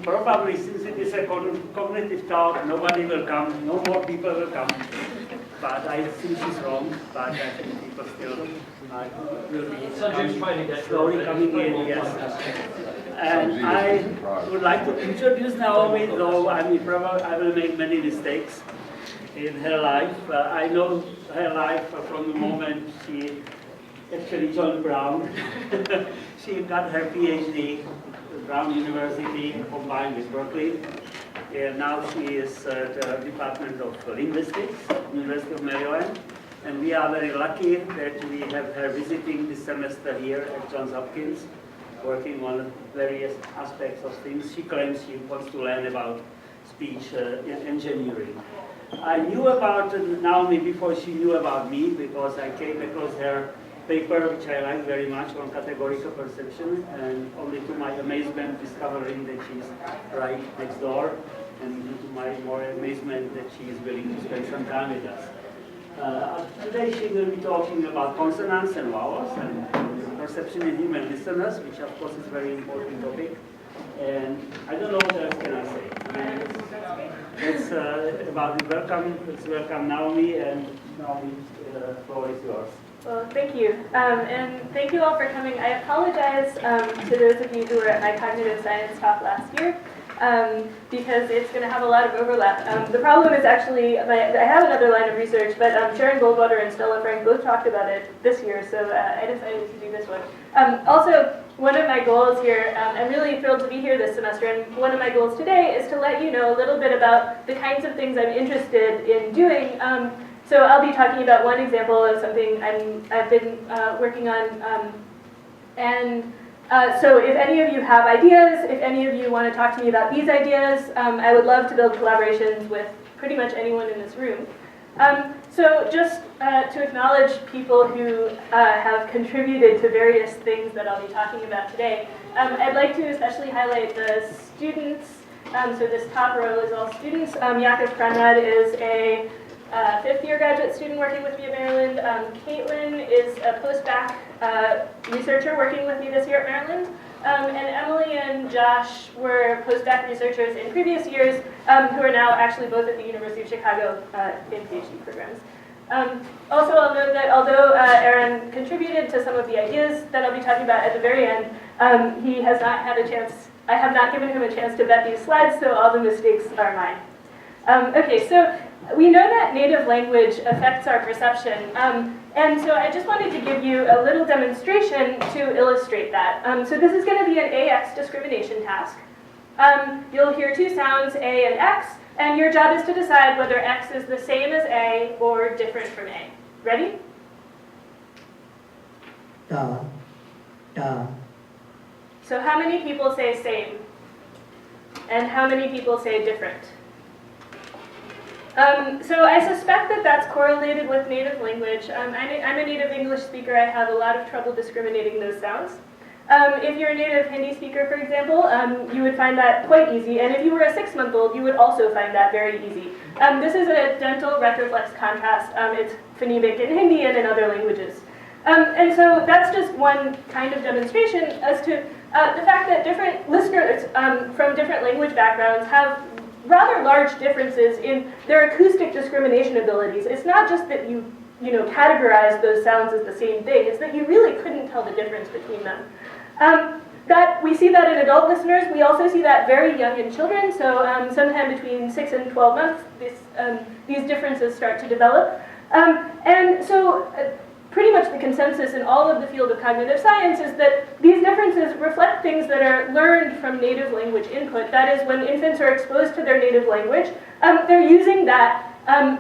probably since it is a cognitive talk, nobody will come, no more people will come. But I think she's wrong, but I think people still will be slowly coming in, yes. And I would like to introduce Naomi, though I mean, probably I will make many mistakes in her life. I know her life from the moment she actually joined Brown. She got her PhD at Brown University combined with Berkeley. And now she is at the Department of Linguistics, University of Maryland. And we are very lucky that we have her visiting this semester here at Johns Hopkins, working on various aspects of things. She claims she wants to learn about speech engineering. I knew about Naomi before she knew about me, because I came across her paper, which I like very much, on categorical perception, and only to my amazement discovering that she's right next door, and to my more amazement that she is willing to spend some time with us. Today she will be talking about consonants and vowels and perception in human listeners, which of course is a very important topic. And I don't know what else can I say. It's about the welcome. Let's welcome Naomi, and Naomi, the floor is yours. Well, thank you. And thank you all for coming. I apologize to those of you who were at my cognitive science talk last year, because it's going to have a lot of overlap. The problem is actually, I have another line of research, but Sharon Goldwater and Stella Frank both talked about it this year, so I decided to do this one. Also, one of my goals here, I'm really thrilled to be here this semester, and one of my goals today is to let you know a little bit about the kinds of things I'm interested in doing. So I'll be talking about one example of something I've been working on. So if any of you have ideas, if any of you want to talk to me about these ideas, I would love to build collaborations with pretty much anyone in this room. So just to acknowledge people who have contributed to various things that I'll be talking about today, I'd like to especially highlight the students. So this top row is all students. Yakov Kranrad is a fifth-year graduate student working with me at Maryland. Caitlin is a post-bac researcher working with me this year at Maryland. And Emily and Josh were post-bac researchers in previous years who are now actually both at the University of Chicago in PhD programs. Also, I'll note that although Aaron contributed to some of the ideas that I'll be talking about at the very end, he has not had a chance, I have not given him a chance to vet these slides, so all the mistakes are mine. Okay, so we know that native language affects our perception, and so I just wanted to give you a little demonstration to illustrate that. So this is going to be an AX discrimination task. You'll hear two sounds, A and X, and your job is to decide whether X is the same as A or different from A. Ready? Da, da. So how many people say same? And how many people say different? So I suspect that that's correlated with native language. I'm a native English speaker. I have a lot of trouble discriminating those sounds. If you're a native Hindi speaker, for example, you would find that quite easy. And if you were a 6-month-old, you would also find that very easy. This is a dental retroflex contrast. It's phonemic in Hindi and in other languages. And so that's just one kind of demonstration as to the fact that different listeners from different language backgrounds have rather large differences in their acoustic discrimination abilities. It's not just that you categorize those sounds as the same thing, it's that you really couldn't tell the difference between them. That we see that in adult listeners. We also see that very young in children, so sometime between 6 and 12 months, these differences start to develop. And so pretty much the consensus in all of the field of cognitive science is that these differences reflect things that are learned from native language input. That is, when infants are exposed to their native language, they're using that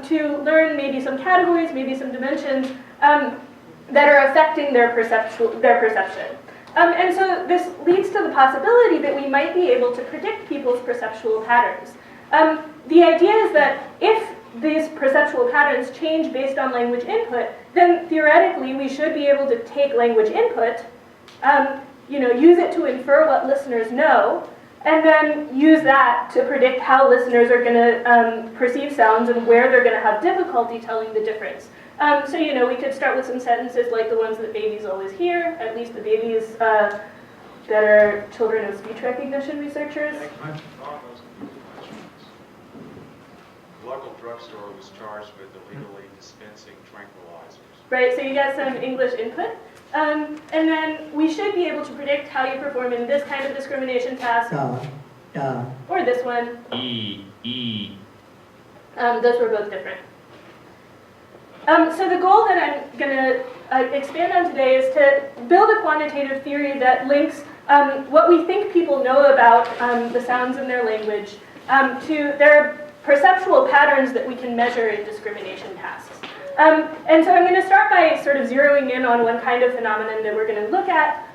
to learn maybe some categories, maybe some dimensions that are affecting their perception. And so this leads to the possibility that we might be able to predict people's perceptual patterns. The idea is that if these perceptual patterns change based on language input, then theoretically we should be able to take language input, use it to infer what listeners know, and then use that to predict how listeners are going to perceive sounds and where they're going to have difficulty telling the difference. So we could start with some sentences like the ones that babies always hear. At least the babies that are children of speech recognition researchers. The local drugstore was charged with illegally dispensing tranquilizers. Right, so you get some English input. And then we should be able to predict how you perform in this kind of discrimination task. Or this one. Those were both different. So the goal that I'm going to expand on today is to build a quantitative theory that links what we think people know about the sounds in their language to their perceptual patterns that we can measure in discrimination tasks. And so I'm going to start by sort of zeroing in on one kind of phenomenon that we're going to look at,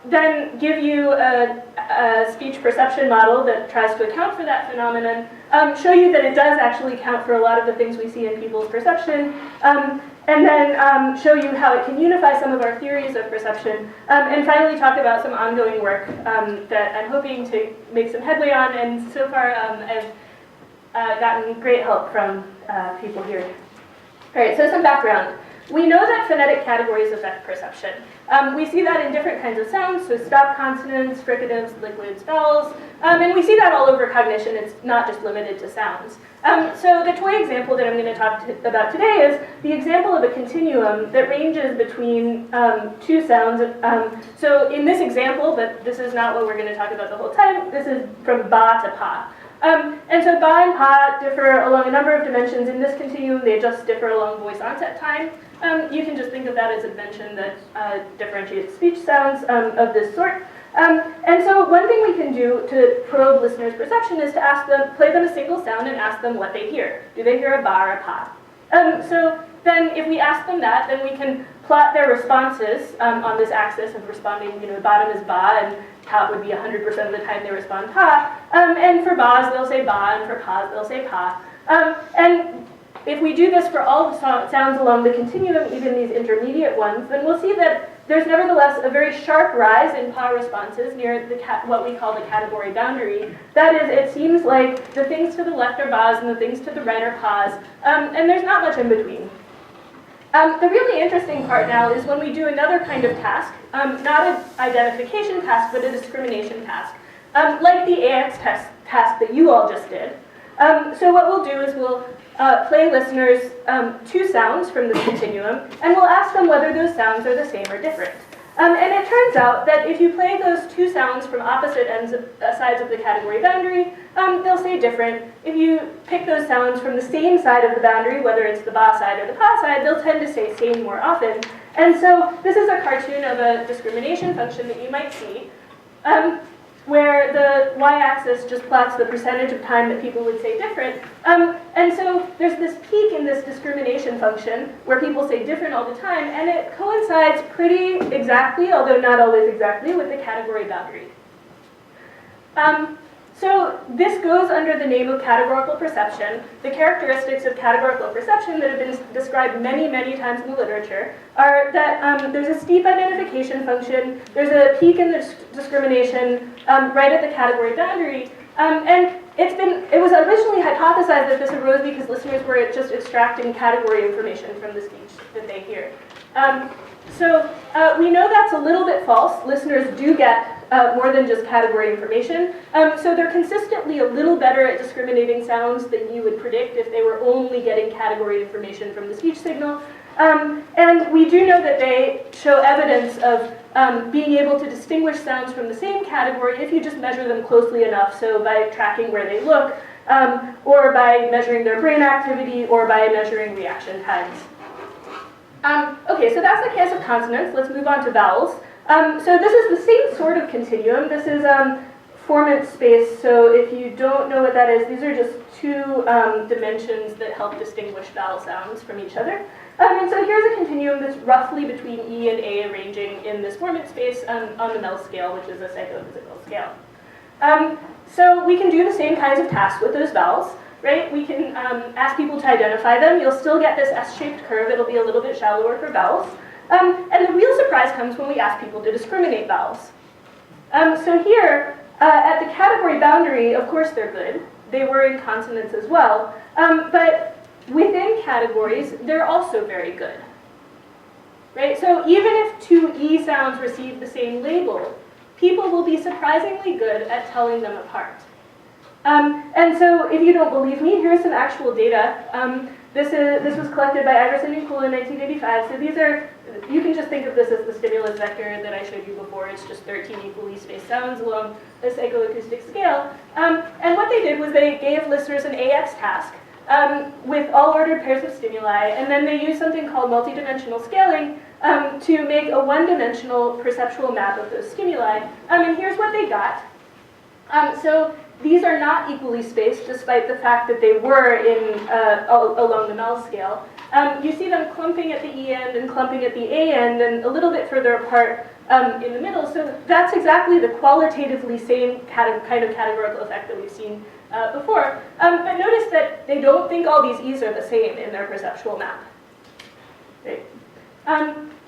then give you a speech perception model that tries to account for that phenomenon, show you that it does actually account for a lot of the things we see in people's perception, and then show you how it can unify some of our theories of perception, and finally talk about some ongoing work that I'm hoping to make some headway on, and so far I've gotten great help from people here. All right, so some background. We know that phonetic categories affect perception. We see that in different kinds of sounds, so stop consonants, fricatives, liquids, vowels, and we see that all over cognition. It's not just limited to sounds. So the toy example that I'm going to talk about today is the example of a continuum that ranges between two sounds. So in this example, but this is not what we're going to talk about the whole time, this is from ba to pa. And so ba and pa differ along a number of dimensions. In this continuum, they just differ along voice onset time. You can just think of that as a dimension that differentiates speech sounds of this sort. And so one thing we can do to probe listeners' perception is to ask them, play them a single sound and ask them what they hear. Do they hear a ba or a pa? So then if we ask them that, then we can plot their responses on this axis of responding, the bottom is ba, and top would be 100% of the time they respond pa. And for bas, they'll say ba, and for pas, they'll say pa. And if we do this for all the sounds along the continuum, even these intermediate ones, then we'll see that there's nevertheless a very sharp rise in pa responses near what we call the category boundary. That is, it seems like the things to the left are bas and the things to the right are pas, and there's not much in between. The really interesting part now is when we do another kind of task, not an identification task, but a discrimination task, like the AX task that you all just did. So what we'll do is we'll play listeners two sounds from the continuum, and we'll ask them whether those sounds are the same or different. And it turns out that if you play those two sounds from opposite sides of the category boundary, they'll say different. If you pick those sounds from the same side of the boundary, whether it's the ba side or the pa side, they'll tend to say same more often. And so this is a cartoon of a discrimination function that you might see, where the y-axis just plots the percentage of time that people would say different. And so there's this peak in this discrimination function where people say different all the time, and it coincides pretty exactly, although not always exactly, with the category boundary. So this goes under the name of categorical perception. The characteristics of categorical perception that have been described many, many times in the literature are that there's a steep identification function, there's a peak in the discrimination right at the category boundary, and it was originally hypothesized that this arose because listeners were just extracting category information from the speech that they hear. So we know that's a little bit false. Listeners do get more than just category information. So they're consistently a little better at discriminating sounds than you would predict if they were only getting category information from the speech signal. And we do know that they show evidence of being able to distinguish sounds from the same category if you just measure them closely enough, so by tracking where they look, or by measuring their brain activity, or by measuring reaction times. Okay, so that's the case of consonants. Let's move on to vowels. So this is the same sort of continuum. This is formant space, so if you don't know what that is, these are just two dimensions that help distinguish vowel sounds from each other. And so here's a continuum that's roughly between E and A, arranging in this formant space on the Mel scale, which is a psychophysical scale. So we can do the same kinds of tasks with those vowels. Right? We can ask people to identify them. You'll still get this S-shaped curve. It'll be a little bit shallower for vowels. And the real surprise comes when we ask people to discriminate vowels. So here, at the category boundary, of course they're good. They were in consonants as well. But within categories, they're also very good. Right? So even if two E sounds receive the same label, people will be surprisingly good at telling them apart. And so if you don't believe me, here's some actual data. This was collected by Iverson and Kuhl in 1985. So these are, you can just think of this as the stimulus vector that I showed you before. It's just 13 equally spaced sounds along a psychoacoustic scale. And what they did was they gave listeners an AX task with all ordered pairs of stimuli, and then they used something called multidimensional scaling to make a one-dimensional perceptual map of those stimuli. And here's what they got. So these are not equally spaced, despite the fact that they were along the null scale. You see them clumping at the E end and clumping at the A end, and a little bit further apart in the middle. So that's exactly the qualitatively same kind of categorical effect that we've seen before. But notice that they don't think all these E's are the same in their perceptual map. Right?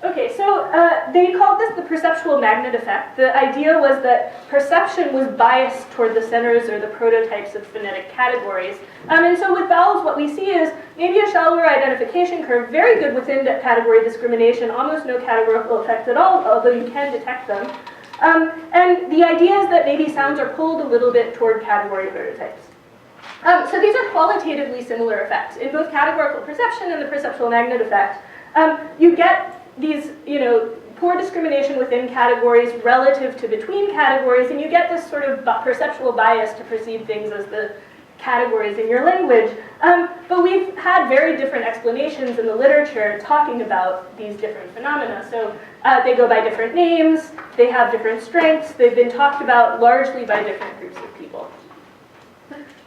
Okay, so they called this the perceptual magnet effect. The idea was that perception was biased toward the centers or the prototypes of phonetic categories. And so with vowels, what we see is maybe a shallower identification curve, very good within category discrimination, almost no categorical effect at all, although you can detect them. And the idea is that maybe sounds are pulled a little bit toward category prototypes. So these are qualitatively similar effects. In both categorical perception and the perceptual magnet effect, you get these, poor discrimination within categories relative to between categories, and you get this sort of perceptual bias to perceive things as the categories in your language. But we've had very different explanations in the literature talking about these different phenomena. So they go by different names, they have different strengths, they've been talked about largely by different groups of people.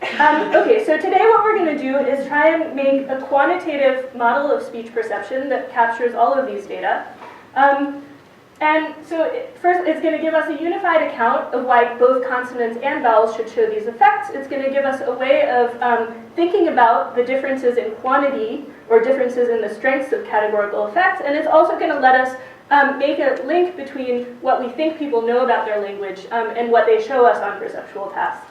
Okay, so today what we're going to do is try and make a quantitative model of speech perception that captures all of these data. And so first, it's going to give us a unified account of why both consonants and vowels should show these effects. It's going to give us a way of thinking about the differences in quantity or differences in the strengths of categorical effects. And it's also going to let us make a link between what we think people know about their language and what they show us on perceptual tasks.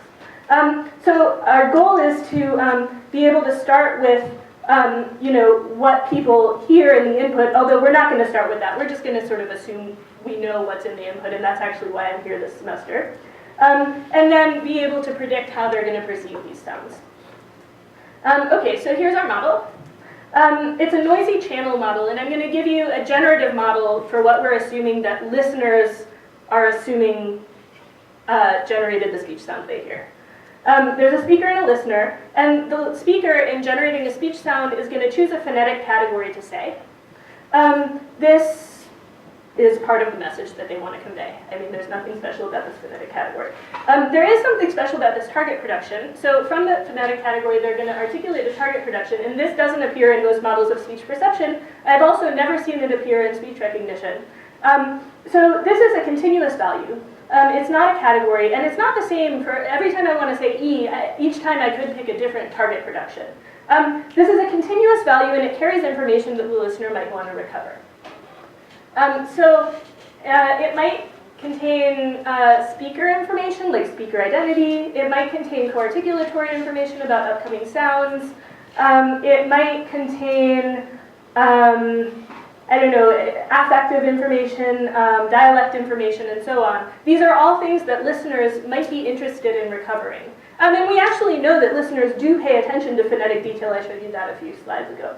So our goal is to be able to start with what people hear in the input, although we're not going to start with that. We're just going to sort of assume we know what's in the input, and that's actually why I'm here this semester. And then be able to predict how they're going to perceive these sounds. Okay, so here's our model. It's a noisy channel model, and I'm going to give you a generative model for what we're assuming that listeners are assuming generated the speech sound they hear. There's a speaker and a listener, and the speaker, in generating a speech sound, is going to choose a phonetic category to say. This is part of the message that they want to convey. I mean, there's nothing special about this phonetic category. There is something special about this target production. So from the phonetic category, they're going to articulate a target production, and this doesn't appear in most models of speech perception. I've also never seen it appear in speech recognition. So this is a continuous value. It's not a category, and it's not the same for every time I want to say E, each time I could pick a different target production. This is a continuous value, and it carries information that the listener might want to recover. It might contain speaker information, like speaker identity. It might contain co-articulatory information about upcoming sounds. It might contain affective information, dialect information, and so on. These are all things that listeners might be interested in recovering. And we actually know that listeners do pay attention to phonetic detail. I showed you that a few slides ago.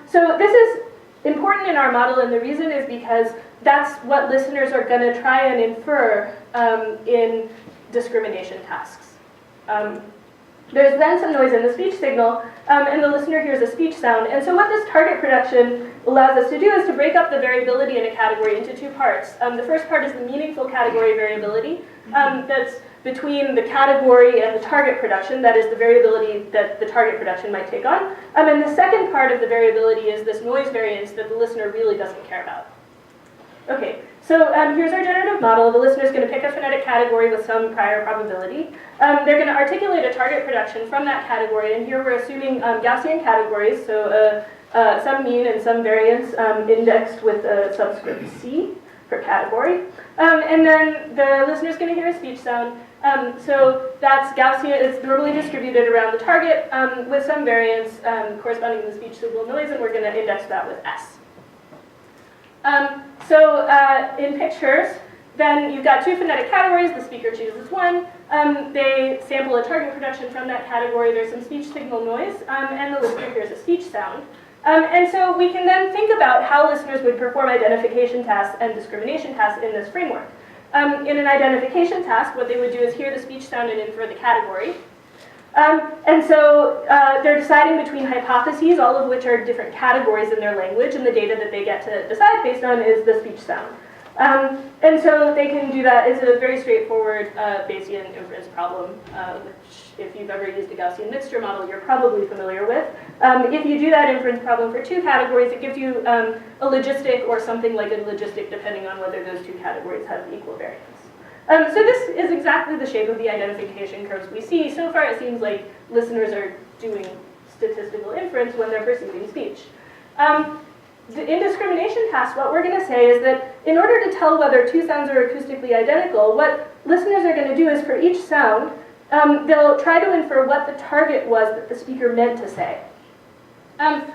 So this is important in our model, and the reason is because that's what listeners are going to try and infer in discrimination tasks. There's then some noise in the speech signal, and the listener hears a speech sound. And so what this target production allows us to do is to break up the variability in a category into two parts. The first part is the meaningful category variability. That's between the category and the target production. That is the variability that the target production might take on. And the second part of the variability is this noise variance that the listener really doesn't care about. Okay, so here's our generative model. The listener is going to pick a phonetic category with some prior probability. They're going to articulate a target production from that category, and here we're assuming Gaussian categories, so some mean and some variance indexed with a subscript C for category. And then the listener is going to hear a speech sound. So that's Gaussian, it's normally distributed around the target with some variance corresponding to the speech signal noise, and we're going to index that with S. In pictures, then you've got two phonetic categories, the speaker chooses one, they sample a target production from that category, there's some speech signal noise, and the listener hears a speech sound. And so we can then think about how listeners would perform identification tasks and discrimination tasks in this framework. In an identification task, what they would do is hear the speech sound and infer the category. And so they're deciding between hypotheses, all of which are different categories in their language, and the data that they get to decide based on is the speech sound. And so they can do that. It's a very straightforward Bayesian inference problem, which if you've ever used a Gaussian mixture model, you're probably familiar with. If you do that inference problem for two categories, it gives you a logistic or something like a logistic, depending on whether those two categories have equal variance. So this is exactly the shape of the identification curves we see. So far, it seems like listeners are doing statistical inference when they're perceiving speech. In discrimination tasks, what we're going to say is that in order to tell whether two sounds are acoustically identical, what listeners are going to do is for each sound, they'll try to infer what the target was that the speaker meant to say.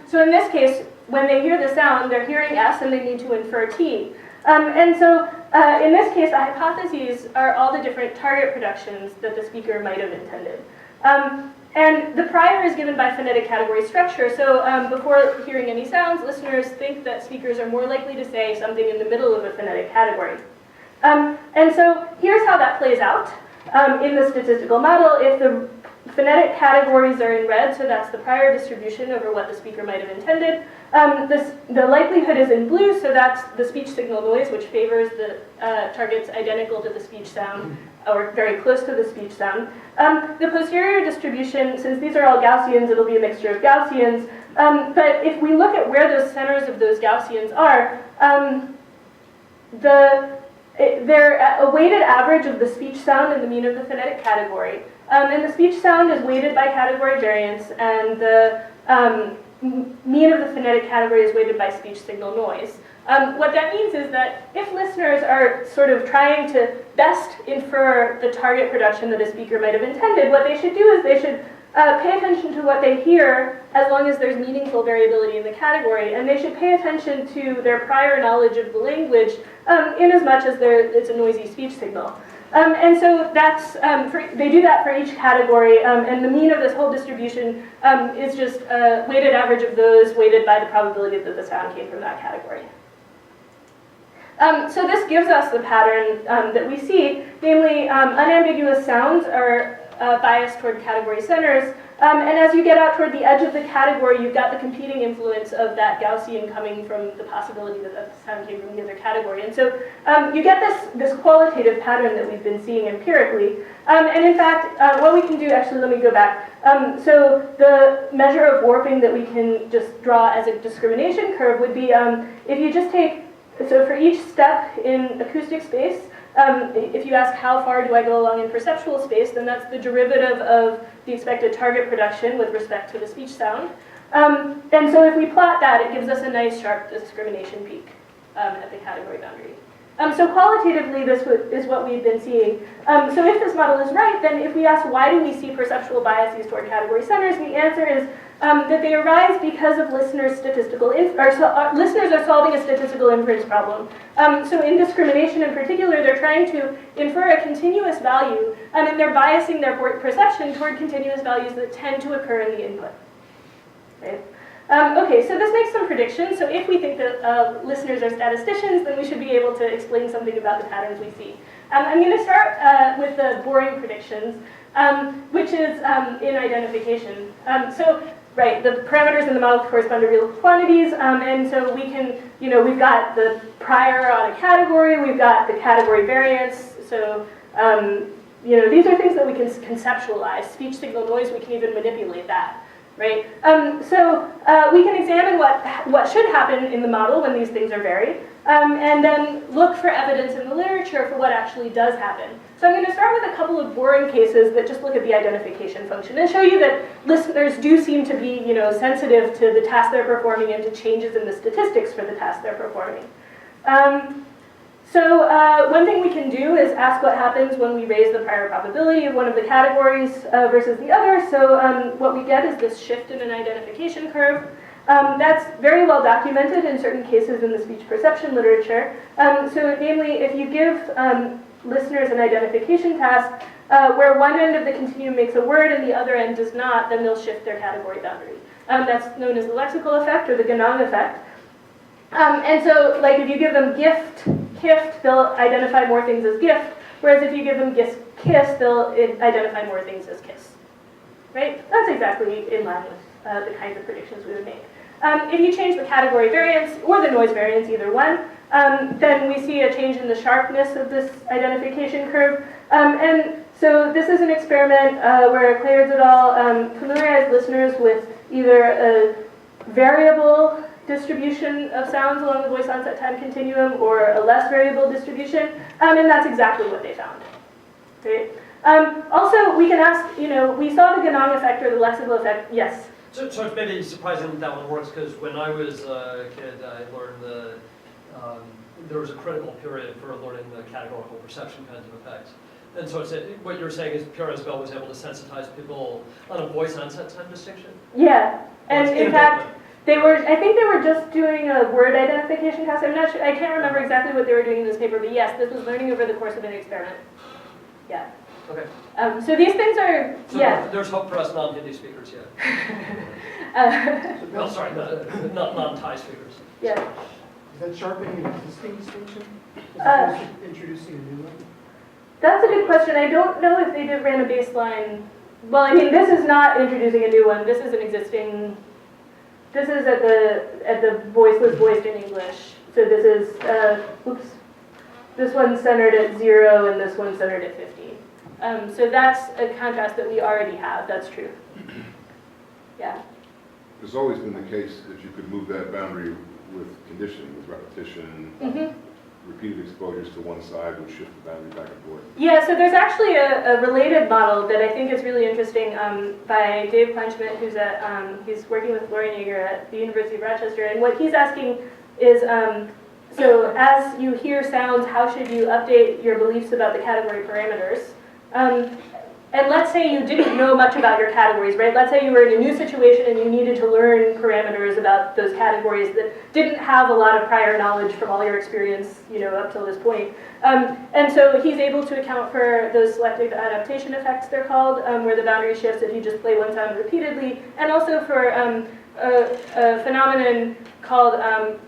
So in this case, when they hear the sound, they're hearing S and they need to infer T. And so in this case, the hypotheses are all the different target productions that the speaker might have intended. And the prior is given by phonetic category structure. So before hearing any sounds, listeners think that speakers are more likely to say something in the middle of a phonetic category. And so here's how that plays out in the statistical model. If the phonetic categories are in red, so that's the prior distribution over what the speaker might have intended. The likelihood is in blue, so that's the speech signal noise, which favors the targets identical to the speech sound, or very close to the speech sound. The posterior distribution, since these are all Gaussians, it'll be a mixture of Gaussians. But if we look at where those centers of those Gaussians are, they're a weighted average of the speech sound and the mean of the phonetic category. And the speech sound is weighted by category variance, and the mean of the phonetic category is weighted by speech signal noise. What that means is that if listeners are sort of trying to best infer the target production that a speaker might have intended, what they should do is they should pay attention to what they hear as long as there's meaningful variability in the category, and they should pay attention to their prior knowledge of the language in as much as it's a noisy speech signal. And so that's, they do that for each category, and the mean of this whole distribution is just a weighted average of those weighted by the probability that the sound came from that category. So this gives us the pattern that we see, namely unambiguous sounds are biased toward category centers, and as you get out toward the edge of the category, you've got the competing influence of that Gaussian coming from the possibility that the sound came from the other category. And so you get this qualitative pattern that we've been seeing empirically. And in fact, what we can do, actually, let me go back. So the measure of warping that we can just draw as a discrimination curve would be if you just take, so for each step in acoustic space, if you ask how far do I go along in perceptual space, then that's the derivative of the expected target production with respect to the speech sound. And so if we plot that, it gives us a nice sharp discrimination peak at the category boundary. So qualitatively, this is what we've been seeing. So if this model is right, then if we ask why do we see perceptual biases toward category centers, the answer is that they arise because of listeners' listeners are solving a statistical inference problem. So in discrimination in particular, they're trying to infer a continuous value, and they're biasing their perception toward continuous values that tend to occur in the input. Right? Okay, so this makes some predictions. So if we think that listeners are statisticians, then we should be able to explain something about the patterns we see. I'm going to start with the boring predictions, which is in identification. Right, the parameters in the model correspond to real quantities, and so we can, we've got the prior on a category, we've got the category variance, so, these are things that we can conceptualize. Speech signal noise, we can even manipulate that, right? So we can examine what should happen in the model when these things are varied, and then look for evidence in the literature for what actually does happen. So I'm going to start with a couple of boring cases that just look at the identification function and show you that listeners do seem to be, sensitive to the task they're performing and to changes in the statistics for the task they're performing. So one thing we can do is ask what happens when we raise the prior probability of one of the categories versus the other. So what we get is this shift in an identification curve. That's very well documented in certain cases in the speech perception literature. So namely, if you give listeners an identification task where one end of the continuum makes a word and the other end does not, then they'll shift their category boundary. That's known as the lexical effect or the Ganong effect. And so, like, if you give them gift, kift, they'll identify more things as gift, whereas if you give them kiss, they'll identify more things as kiss. Right? That's exactly in line with the kinds of predictions we would make. If you change the category variance or the noise variance, either one, then we see a change in the sharpness of this identification curve. And so this is an experiment where Clairds et al. Familiarized listeners with either a variable distribution of sounds along the voice onset time continuum or a less variable distribution, and that's exactly what they found. Right? Also, we can ask, we saw the Ganong effect or the lexical effect, yes? So it's maybe surprising that that one works, because when I was a kid, I learned there was a critical period for learning the categorical perception kinds of effects. And so what you're saying is Pierre Asbel was able to sensitize people on a voice onset time distinction? Yeah, and in fact, I think they were just doing a word identification test. I'm not sure, I can't remember exactly what they were doing in this paper, but yes, this was learning over the course of an experiment. Yeah. Okay. So these things are, so yeah. There's hope for us non-Hindi speakers yet. Well, sorry, not non-Thai speakers. Yeah. Is that sharpening an existing distinction? As opposed to introducing a new one? That's a good question. I don't know if they ran a baseline. Well, I mean, this is not introducing a new one. This is an existing. This is at the voiceless voiced in English. So this is, this one's centered at 0 and this one's centered at 50. So that's a contrast that we already have. That's true. Yeah. It's always been the case that you could move that boundary with conditioning, with repetition. Repeated exposures to one side would shift the boundary back and forth. Yeah, so there's actually a related model that I think is really interesting by Dave Kleinschmidt, who's he's working with Florian Jaeger at the University of Rochester, and what he's asking is, so as you hear sounds, how should you update your beliefs about the category parameters? And let's say you didn't know much about your categories, right? Let's say you were in a new situation and you needed to learn parameters about those categories that didn't have a lot of prior knowledge from all your experience, up till this point. And so he's able to account for those selective adaptation effects, they're called, where the boundary shifts if you just play one sound repeatedly, and also for a phenomenon called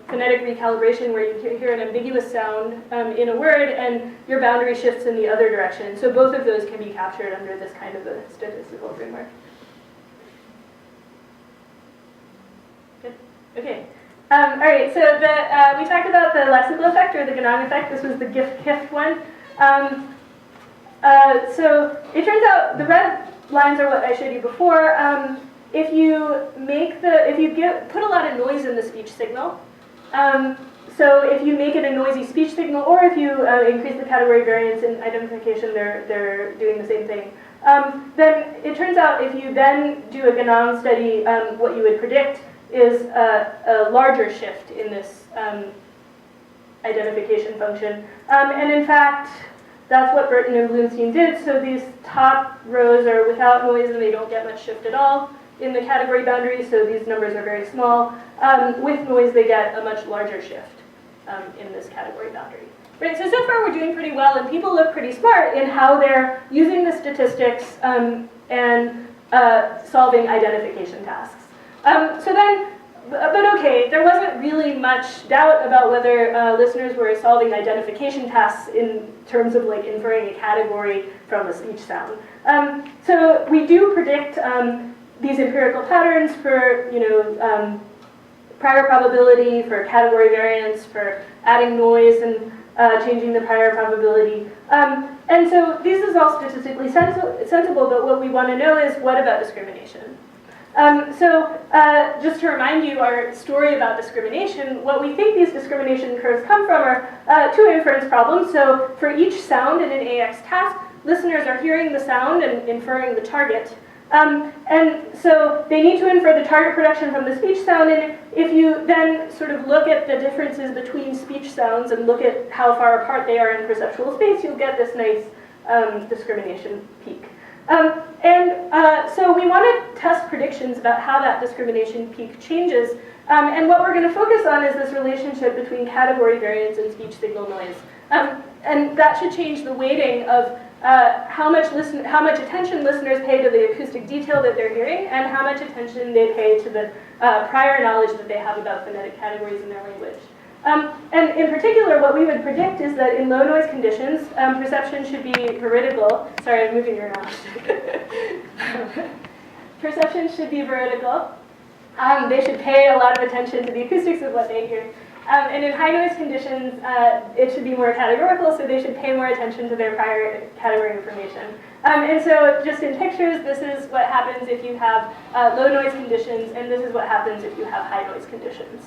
phonetic recalibration, where you hear an ambiguous sound in a word and your boundary shifts in the other direction. So both of those can be captured under this kind of a statistical framework. Good. Okay. All right, so we talked about the lexical effect or the Ganong effect. This was the gift-kift one. So it turns out the red lines are what I showed you before. If you put a lot of noise in the speech signal, so if you make it a noisy speech signal, or if you increase the category variance in identification, they're doing the same thing. Then it turns out if you then do a Ganong study, what you would predict is a larger shift in this identification function. And in fact, that's what Burton and Bloomstein did. So these top rows are without noise and they don't get much shift at all in the category boundary, so these numbers are very small. With noise, they get a much larger shift in this category boundary. Right, so far we're doing pretty well, and people look pretty smart in how they're using the statistics and solving identification tasks. But okay, there wasn't really much doubt about whether listeners were solving identification tasks in terms of like inferring a category from a speech sound. So we do predict these empirical patterns for, prior probability, for category variance, for adding noise and changing the prior probability. And so this is all statistically sensible, but what we want to know is, what about discrimination? Just to remind you our story about discrimination, what we think these discrimination curves come from are two inference problems. So for each sound in an AX task, listeners are hearing the sound and inferring the target. And so they need to infer the target production from the speech sound, and if you then sort of look at the differences between speech sounds and look at how far apart they are in perceptual space, you'll get this nice discrimination peak. So we want to test predictions about how that discrimination peak changes. And what we're going to focus on is this relationship between category variance and speech signal noise. And that should change the weighting of how much attention listeners pay to the acoustic detail that they're hearing and how much attention they pay to the prior knowledge that they have about phonetic categories in their language. And in particular, what we would predict is that in low noise conditions, perception should be veridical. Sorry, I'm moving your mouse. Perception should be veridical. They should pay a lot of attention to the acoustics of what they hear. And in high noise conditions, it should be more categorical, so they should pay more attention to their prior category information. And so just in pictures, this is what happens if you have low noise conditions, and this is what happens if you have high noise conditions.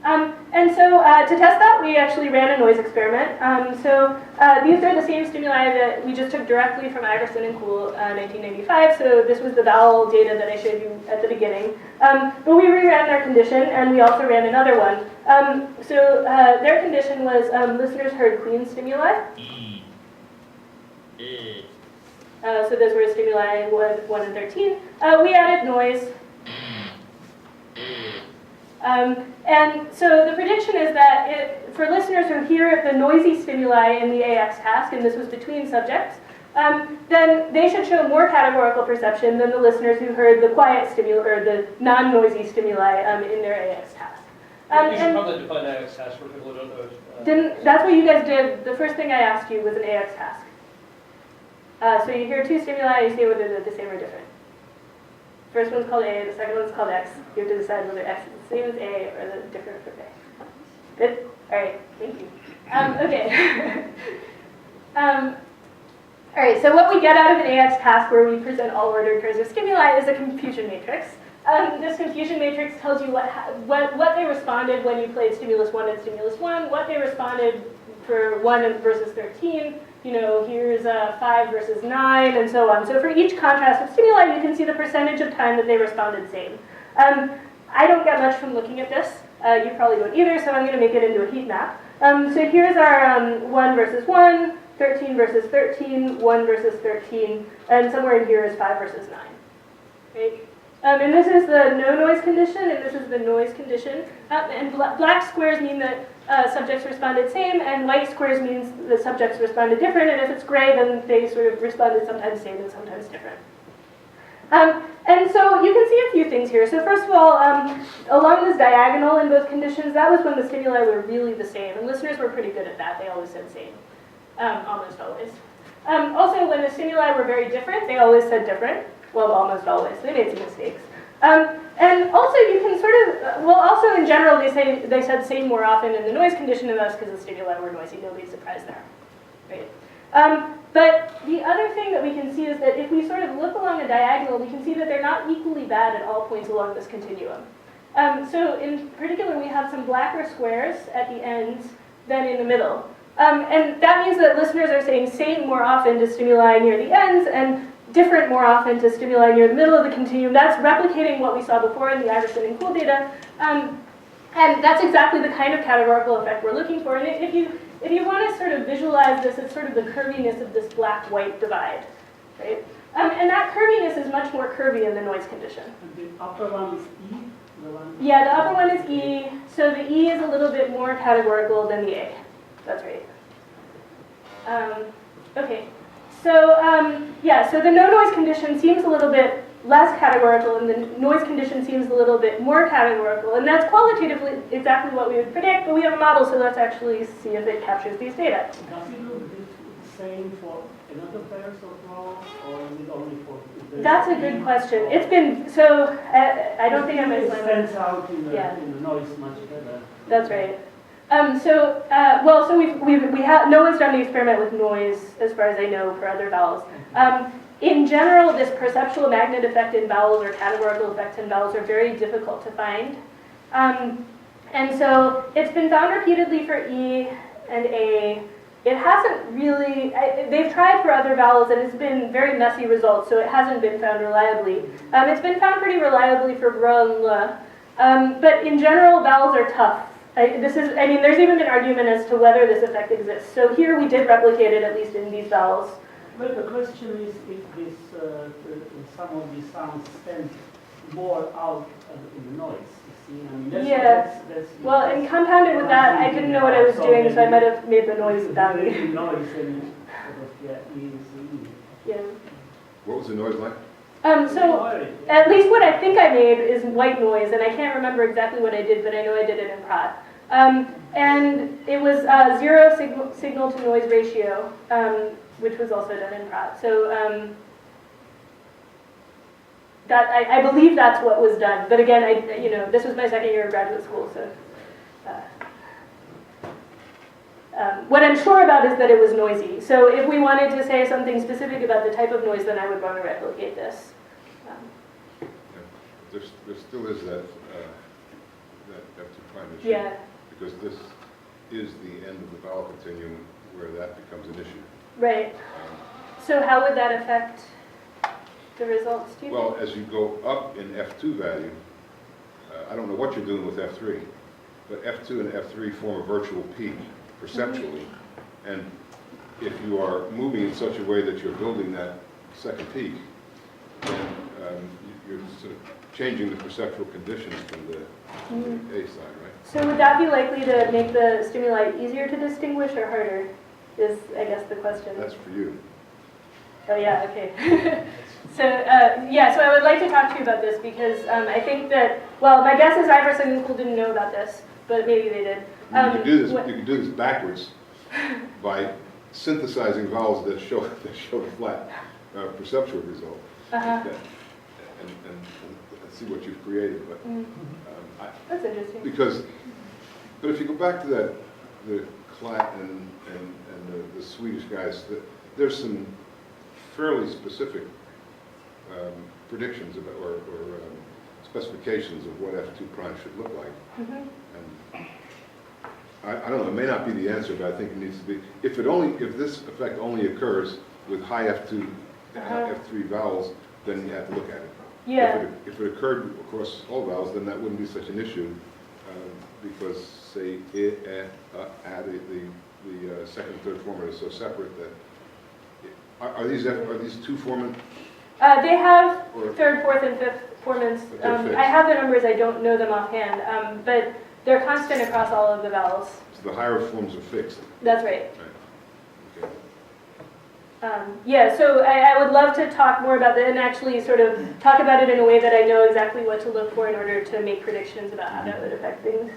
And so to test that, we actually ran a noise experiment. These are the same stimuli that we just took directly from Iverson and Kuhl, 1995. So this was the vowel data that I showed you at the beginning. But we reran their condition, and we also ran another one. Their condition was listeners heard clean stimuli. So those were stimuli 1 and 13. We added noise. And so the prediction is that for listeners who hear the noisy stimuli in the AX task, and this was between subjects, then they should show more categorical perception than the listeners who heard the quiet stimuli or the non-noisy stimuli in their AX task. You should probably define AX task for people who don't know. That's what you guys did. The first thing I asked you was an AX task. So you hear two stimuli, you see whether they're the same or different. First one's called A, the second one's called X. You have to decide whether X is the same as A or the different from A. Good? All right, thank you. Okay. All right, so what we get out of an AX task where we present all ordered pairs of stimuli is a confusion matrix. This confusion matrix tells you what they responded when you played stimulus 1 and stimulus 1, what they responded for 1 versus 13, here's 5 versus 9, and so on. So for each contrast of stimuli, you can see the percentage of time that they responded same. I don't get much from looking at this. You probably don't either, so I'm going to make it into a heat map. So here's our 1 versus 1, 13 versus 13, 1 versus 13, and somewhere in here is 5 versus 9. Right? And this is the no noise condition, and this is the noise condition. And black squares mean that subjects responded same, and white squares means the subjects responded different, and if it's gray, then they sort of responded sometimes same and sometimes different. And so you can see a few things here. So first of all, along this diagonal in both conditions, that was when the stimuli were really the same, and listeners were pretty good at that. They always said same, almost always. Also, when the stimuli were very different, they always said different. Well, almost always. They made some mistakes. And also, you can sort of, also in general, they said same more often in the noise condition, and that's because the stimuli were noisy. Nobody's surprised there. Right? But the other thing that we can see is that if we sort of look along a diagonal, we can see that they're not equally bad at all points along this continuum. So in particular, we have some blacker squares at the ends than in the middle. And that means that listeners are saying same more often to stimuli near the ends, and different more often to stimuli near the middle of the continuum. That's replicating what we saw before in the Iverson and Kuhl data. And that's exactly the kind of categorical effect we're looking for. And if you want to sort of visualize this, it's sort of the curviness of this black-white divide, right? And that curviness is much more curvy in the noise condition. And the upper one is E? Yeah, the upper one is E. So the E is a little bit more categorical than the A. That's right. Okay. So, so the no noise condition seems a little bit less categorical, and the noise condition seems a little bit more categorical. And that's qualitatively exactly what we would predict, but we have a model, so let's actually see if it captures these data. Does it look the same for another pairs of vowels, or is it only for... That's a good question. It's been, so I don't think I'm going to explain it stands out in the noise much better. That's right. No one's done the experiment with noise, as far as I know, for other vowels. In general, this perceptual magnet effect in vowels or categorical effects in vowels are very difficult to find. And so it's been found repeatedly for E and A. It hasn't really, they've tried for other vowels, and it's been very messy results, so it hasn't been found reliably. It's been found pretty reliably for R and L. But in general, vowels are tough. There's even been argument as to whether this effect exists. So here we did replicate it, at least in these vowels. Well, the question is if this, some of these sounds stand more out in the noise. You see, I mean, that's well, and compounded with that, I didn't know what I was doing, so I might have made the noise without me. Noise and Yeah. What was the noise like? So at least what I think I made is white noise, and I can't remember exactly what I did, but I know I did it in prod. And it was 0 signal to noise ratio, which was also done in prod. So that I believe that's what was done. But again, this was my second year of graduate school, so. What I'm sure about is that it was noisy. So if we wanted to say something specific about the type of noise, then I would want to replicate this. There still is that F2 prime issue. Yeah. Because this is the end of the vowel continuum where that becomes an issue. Right. So how would that affect the results, do you Well, think? as you go up in F2 value, I don't know what you're doing with F3, but F2 and F3 form a virtual peak perceptually, and if you are moving in such a way that you're building that second peak, then you're sort of changing the perceptual conditions from the A side, right? So would that be likely to make the stimuli easier to distinguish or harder, is, I guess, the question. That's for you. Oh, yeah, okay. So I would like to talk to you about this because I think that, well, my guess is Iverson School didn't know about this, but maybe they did. You can do this backwards by synthesizing vowels that show the flat perceptual result, and see what you've created. But that's interesting. But if you go back to the Klatt and the Swedish guys, there's some fairly specific predictions about, or specifications of what F2 prime should look like. And I don't know, it may not be the answer, but I think it needs to be. If this effect only occurs with high F2, F3 vowels, then you have to look at it. Yeah. If it occurred across all vowels, then that wouldn't be such an issue, because say the second and third formant is so separate that. Are these two formant? They have third, fourth, and fifth formants. I have the numbers, I don't know them offhand, but they're constant across all of the vowels. So the higher forms are fixed. That's right. Okay. So I would love to talk more about that and actually sort of talk about it in a way that I know exactly what to look for in order to make predictions about how that would affect things.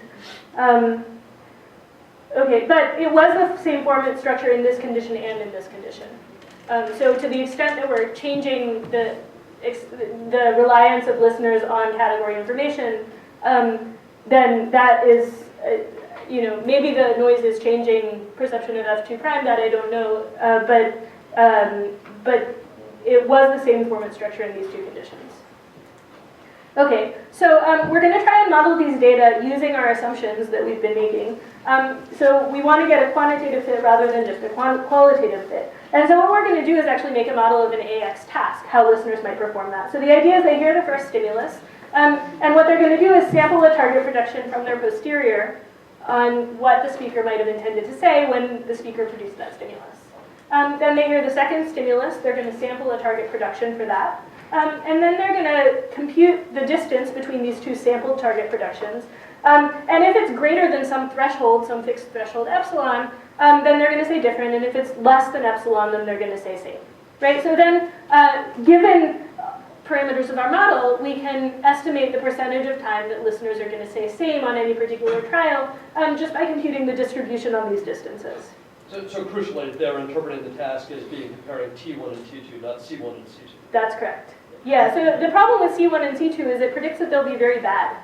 Okay, but it was the same formant structure in this condition and in this condition. So to the extent that we're changing the reliance of listeners on category information, then that is, maybe the noise is changing perception of F2 prime, that I don't know, but it was the same formant structure in these two conditions. Okay, so we're going to try and model these data using our assumptions that we've been making. So we want to get a quantitative fit rather than just a qualitative fit. And so what we're going to do is actually make a model of an AX task, how listeners might perform that. So the idea is they hear the first stimulus, and what they're going to do is sample a target production from their posterior on what the speaker might have intended to say when the speaker produced that stimulus. Then they hear the second stimulus, they're going to sample a target production for that. And then they're going to compute the distance between these two sampled target productions. And if it's greater than some threshold, some fixed threshold epsilon, then they're going to say different. And if it's less than epsilon, then they're going to say same. Right? So then, given parameters of our model, we can estimate the percentage of time that listeners are going to say same on any particular trial just by computing the distribution on these distances. So crucially, they're interpreting the task as being comparing T1 and T2, not C1 and C2. That's correct. Yeah, so the problem with C1 and C2 is it predicts that they'll be very bad,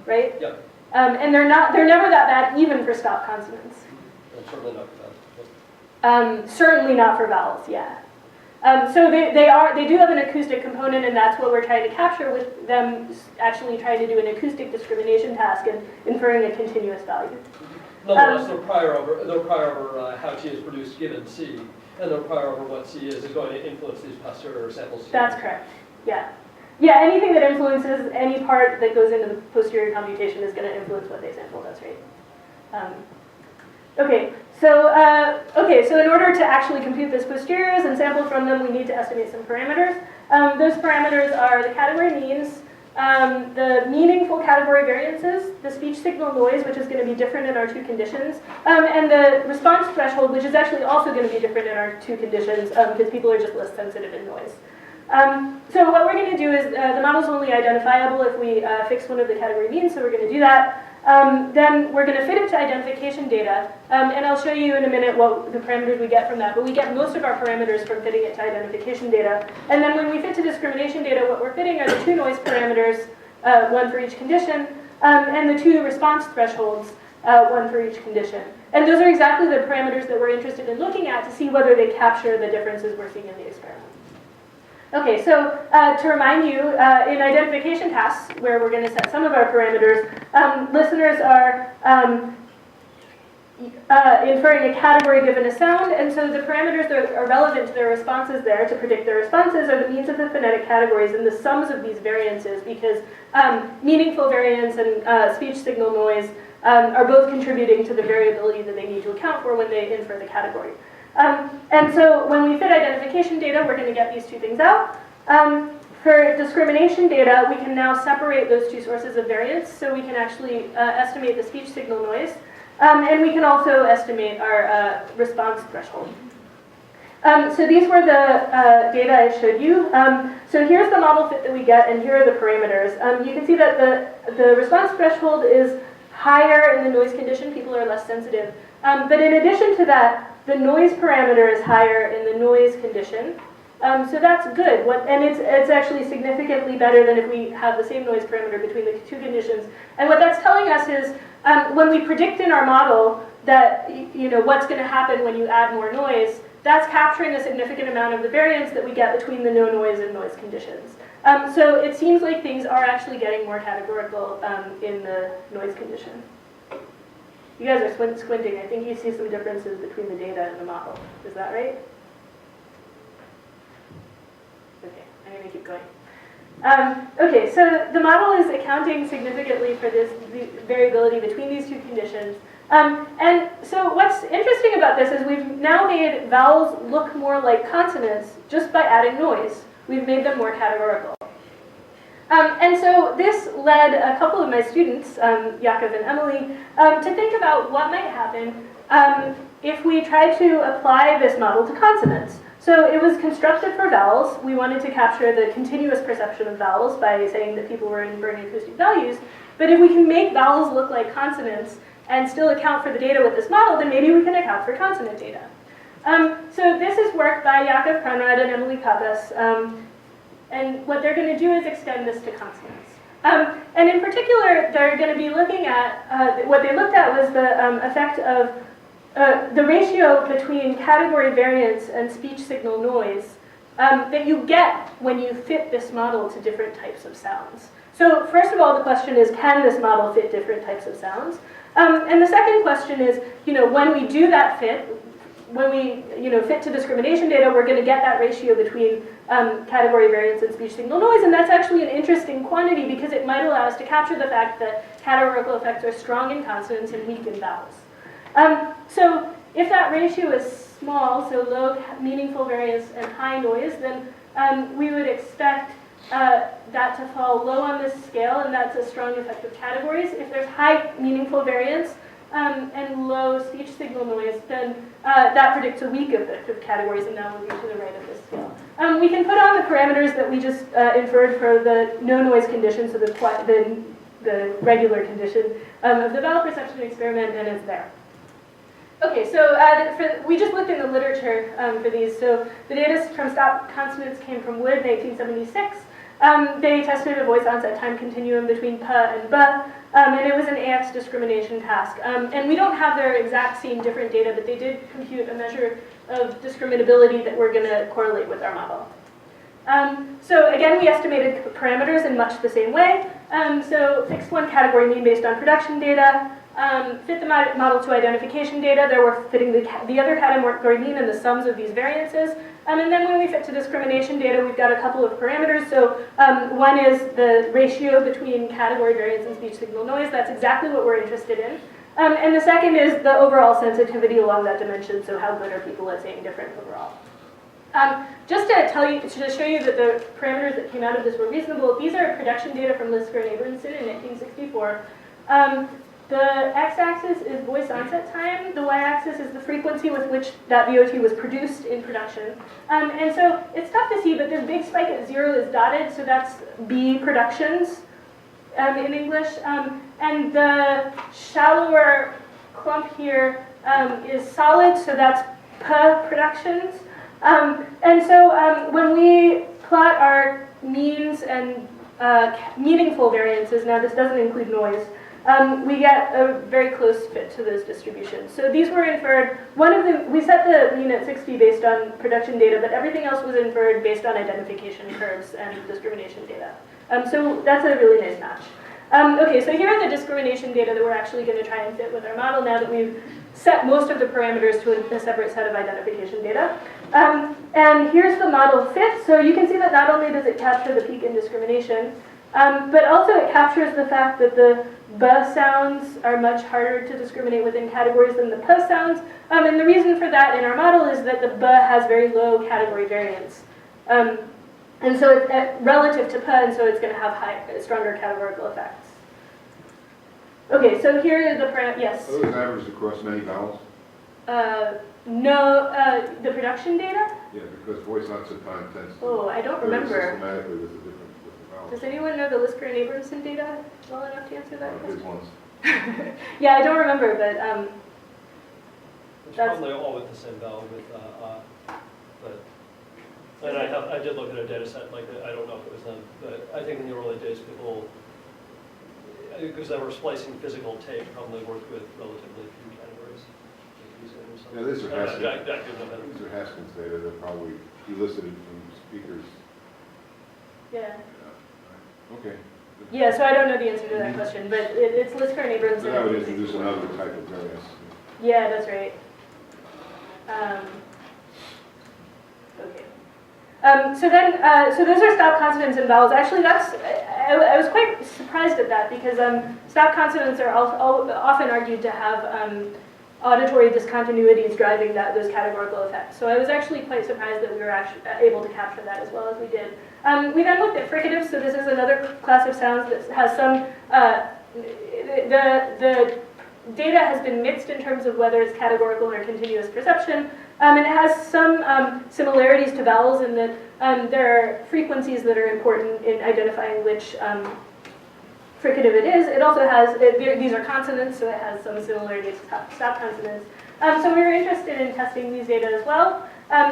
right? Yeah. And they're never that bad even for stop consonants. And certainly not for that. Certainly not for vowels, yeah. So they do have an acoustic component, and that's what we're trying to capture with them actually trying to do an acoustic discrimination task and inferring a continuous value. Nonetheless, they're prior over how T is produced given C, and they're prior over what C is going to influence these posterior samples. That's correct, yeah. Yeah, anything that influences any part that goes into the posterior computation is going to influence what they sample, that's right. Okay, Okay, so in order to actually compute this posteriors and sample from them, we need to estimate some parameters. Those parameters are the category means, the meaningful category variances, the speech signal noise, which is going to be different in our two conditions, and the response threshold, which is actually also going to be different in our two conditions because people are just less sensitive in noise. So what we're going to do is the model's only identifiable if we fix one of the category means, so we're going to do that. Then we're going to fit it to identification data, and I'll show you in a minute what the parameters we get from that, but we get most of our parameters from fitting it to identification data. And then when we fit to discrimination data, what we're fitting are the two noise parameters, one for each condition, and the two response thresholds, one for each condition. And those are exactly the parameters that we're interested in looking at to see whether they capture the differences we're seeing in the experiment. Okay, so to remind you, in identification tasks, where we're going to set some of our parameters, listeners are inferring a category given a sound, and so the parameters that are relevant to their responses there to predict their responses are the means of the phonetic categories and the sums of these variances, because meaningful variance and speech signal noise are both contributing to the variability that they need to account for when they infer the category. And so when we fit identification data, we're going to get these two things out. For discrimination data, we can now separate those two sources of variance, so we can actually estimate the speech signal noise, and we can also estimate our response threshold. So these were the data I showed you. So here's the model fit that we get, and here are the parameters. You can see that the response threshold is higher in the noise condition. People are less sensitive. But in addition to that, the noise parameter is higher in the noise condition. So that's good. And it's actually significantly better than if we have the same noise parameter between the two conditions. And what that's telling us is when we predict in our model that what's going to happen when you add more noise, that's capturing a significant amount of the variance that we get between the no noise and noise conditions. So it seems like things are actually getting more categorical in the noise condition. You guys are squinting. I think you see some differences between the data and the model. Is that right? Okay, I'm going to keep going. Okay, so the model is accounting significantly for the variability between these two conditions. And so what's interesting about this is we've now made vowels look more like consonants just by adding noise. We've made them more categorical. And so this led a couple of my students, Yaakov and Emily, to think about what might happen if we tried to apply this model to consonants. So it was constructed for vowels. We wanted to capture the continuous perception of vowels by saying that people were inferring acoustic values. But if we can make vowels look like consonants and still account for the data with this model, then maybe we can account for consonant data. So this is work by Yaakov Conrad and Emily Pappas. And what they're going to do is extend this to consonants. And in particular, they're going to be looking at, what they looked at was the effect of the ratio between category variance and speech signal noise that you get when you fit this model to different types of sounds. So first of all, the question is, can this model fit different types of sounds? And the second question is, when we do that fit, when we fit to discrimination data, we're going to get that ratio between category variance and speech signal noise, and that's actually an interesting quantity because it might allow us to capture the fact that categorical effects are strong in consonants and weak in vowels. So if that ratio is small, so low meaningful variance and high noise, then we would expect that to fall low on this scale, and that's a strong effect of categories. If there's high meaningful variance and low speech signal noise, then that predicts a weak effect of categories, and that would be to the right of this scale. We can put on the parameters that we just inferred for the no noise condition, so the regular condition of the vowel perception experiment, and it's there. Okay, so we just looked in the literature for these. So the data from Stop Consonants came from Wood in 1876. They tested a voice onset time continuum between P and B, and it was an AX discrimination task. And we don't have their exact same different data, but they did compute a measure of discriminability that we're going to correlate with our model. So again, we estimated parameters in much the same way. So fixed one category mean based on production data, fit the model to identification data. There we're fitting the other category mean and the sums of these variances. And then when we fit to discrimination data, we've got a couple of parameters. So one is the ratio between category variance and speech signal noise. That's exactly what we're interested in. And the second is the overall sensitivity along that dimension, so how good are people at saying different overall. Just to tell you, to show you that the parameters that came out of this were reasonable, these are production data from Lisker and Abramson in 1964. The x-axis is voice onset time, the y-axis is the frequency with which that VOT was produced in production. And so it's tough to see, but this big spike at 0 is dotted, so that's B productions in English. And the shallower clump here is solid, so that's P productions. And so when we plot our means and meaningful variances, now this doesn't include noise, we get a very close fit to those distributions. So these were inferred, one of them, we set the mean at 60 based on production data, but everything else was inferred based on identification curves and discrimination data. So that's a really nice match. Okay, so here are the discrimination data that we're actually going to try and fit with our model now that we've set most of the parameters to a separate set of identification data. And here's the model fit. So you can see that not only does it capture the peak in discrimination, but also it captures the fact that the B sounds are much harder to discriminate within categories than the P sounds. And the reason for that in our model is that the B has very low category variance. And so it's relative to P, and so it's going to have stronger categorical effects. Okay, so here are the yes? Are those averaged across many vowels? No, the production data? Yeah, because voice onset time tends to Oh, I don't vary remember. systematically with the different vowels. Does anyone know the Lisker and Abramson data well enough to answer that Big question? ones. Yeah, I don't remember, but It's that's- probably all with the same vowel with, but, and I did look at a data set like that. I don't know if it was them, but I think in the early days people, because they were splicing physical tape, probably worked with relatively few categories. Yeah, these are Haskins. I do know better. These are Haskins data. They're probably elicited from speakers. yeah. Okay. Yeah, so I don't know the answer to that question, but it's Lisker and Abramson. So that would introduce another type of variance. Yeah, that's right. Okay. So those are stop consonants and vowels. Actually, I was quite surprised at that because stop consonants are often argued to have auditory discontinuities driving those categorical effects. So I was actually quite surprised that we were actually able to capture that as well as we did. We then looked at fricatives. So this is another class of sounds that has some. The data has been mixed in terms of whether it's categorical or continuous perception. And it has some similarities to vowels in that there are frequencies that are important in identifying which fricative it is. It also has, these are consonants, so it has some similarities to stop consonants. So we were interested in testing these data as well.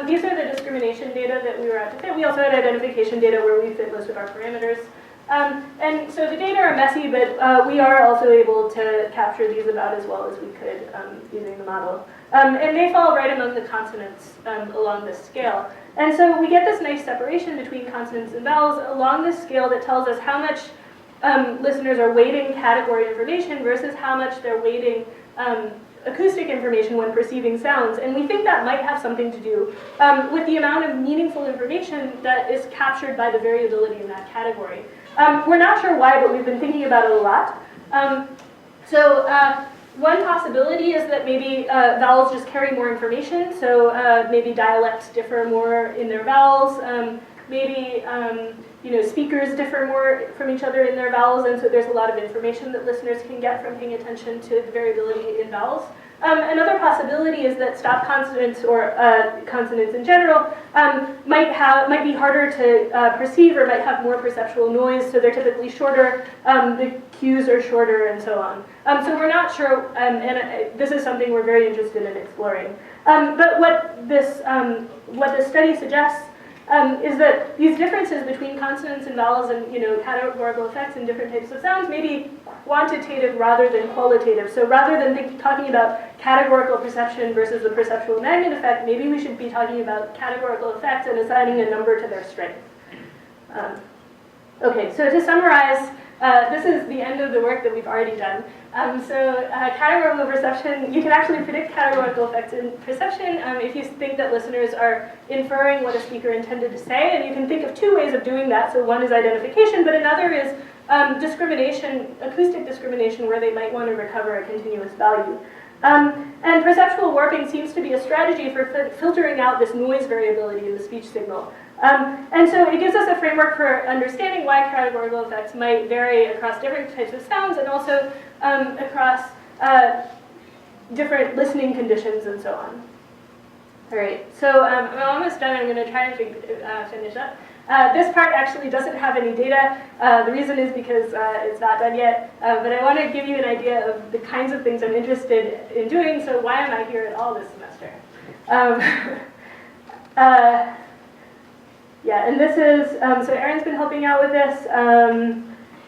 These are the discrimination data that we were out to fit. We also had identification data where we fit most of our parameters. And so the data are messy, but we are also able to capture these about as well as we could using the model. And they fall right among the consonants along this scale. And so we get this nice separation between consonants and vowels along this scale that tells us how much listeners are weighting category information versus how much they're weighting acoustic information when perceiving sounds. And we think that might have something to do with the amount of meaningful information that is captured by the variability in that category. We're not sure why, but we've been thinking about it a lot. One possibility is that maybe vowels just carry more information, so maybe dialects differ more in their vowels, maybe speakers differ more from each other in their vowels, and so there's a lot of information that listeners can get from paying attention to the variability in vowels. Another possibility is that stop consonants or consonants in general might be harder to perceive or might have more perceptual noise, so they're typically shorter, the cues are shorter, and so on. So we're not sure, and this is something we're very interested in exploring. But what this study suggests is that these differences between consonants and vowels and categorical effects in different types of sounds may be quantitative rather than qualitative. So rather than talking about categorical perception versus the perceptual magnet effect, maybe we should be talking about categorical effects and assigning a number to their strength. Okay, so to summarize, this is the end of the work that we've already done. Categorical perception, you can actually predict categorical effects in perception if you think that listeners are inferring what a speaker intended to say, and you can think of two ways of doing that. So one is identification, but another is discrimination, acoustic discrimination, where they might want to recover a continuous value. And perceptual warping seems to be a strategy for filtering out this noise variability in the speech signal. And so it gives us a framework for understanding why categorical effects might vary across different types of sounds and also across different listening conditions and so on. All right, so I'm almost done. I'm going to try and finish up. This part actually doesn't have any data. The reason is because it's not done yet, but I want to give you an idea of the kinds of things I'm interested in doing, so why am I here at all this semester? Yeah, and this is, so Erin's been helping out with this.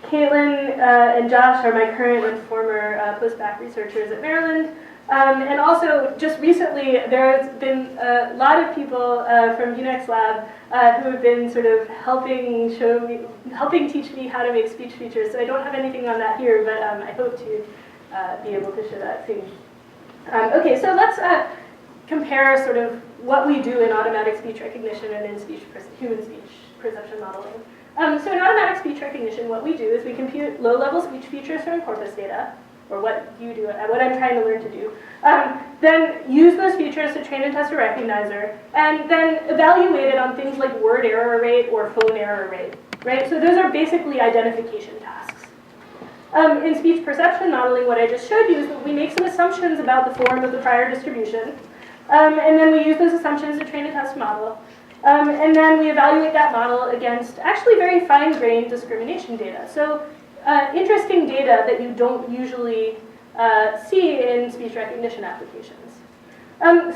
Caitlin and Josh are my current and former post-bac researchers at Maryland. And also, just recently, there's been a lot of people from UNEX Lab who have been sort of helping teach me how to make speech features. So I don't have anything on that here, but I hope to be able to show that soon. Okay, so let's compare sort of what we do in automatic speech recognition and in human speech perception modeling. So in automatic speech recognition, what we do is we compute low-level speech features from corpus data, or what you do, what I'm trying to learn to do, then use those features to train and test a recognizer, and then evaluate it on things like word error rate or phone error rate, right? So those are basically identification tasks. In speech perception modeling, what I just showed you is that we make some assumptions about the form of the prior distribution, and then we use those assumptions to train and test a model, and then we evaluate that model against actually very fine-grained discrimination data. So interesting data that you don't usually see in speech recognition applications.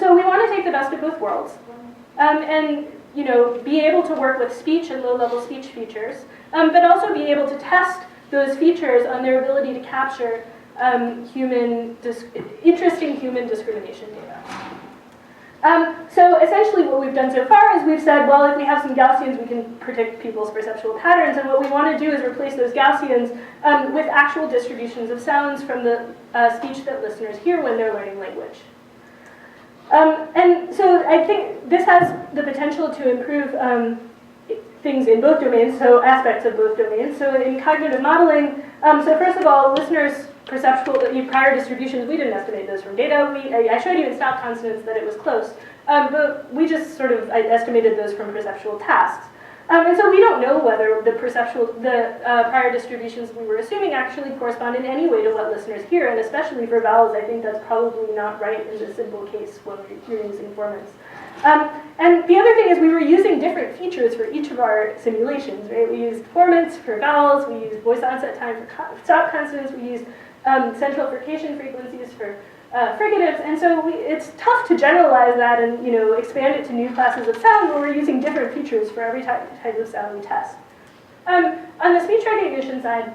So we want to take the best of both worlds and be able to work with speech and low-level speech features, but also be able to test those features on their ability to capture interesting human discrimination data. So essentially what we've done so far is we've said, well, if we have some Gaussians, we can predict people's perceptual patterns, and what we want to do is replace those Gaussians with actual distributions of sounds from the speech that listeners hear when they're learning language. And so I think this has the potential to improve things in both domains, so aspects of both domains. So in cognitive modeling, so first of all, listeners' perceptual prior distributions, we didn't estimate those from data. I showed you in stop consonants that it was close, but we just sort of estimated those from perceptual tasks. And so we don't know whether the prior distributions we were assuming actually correspond in any way to what listeners hear, and especially for vowels, I think that's probably not right in this simple case when you're using formants. And the other thing is we were using different features for each of our simulations, right? We used formants for vowels, we used voice onset time for stop consonants, we used central frication frequencies for fricatives, and so it's tough to generalize that and expand it to new classes of sound where we're using different features for every type of sound we test. On the speech recognition side,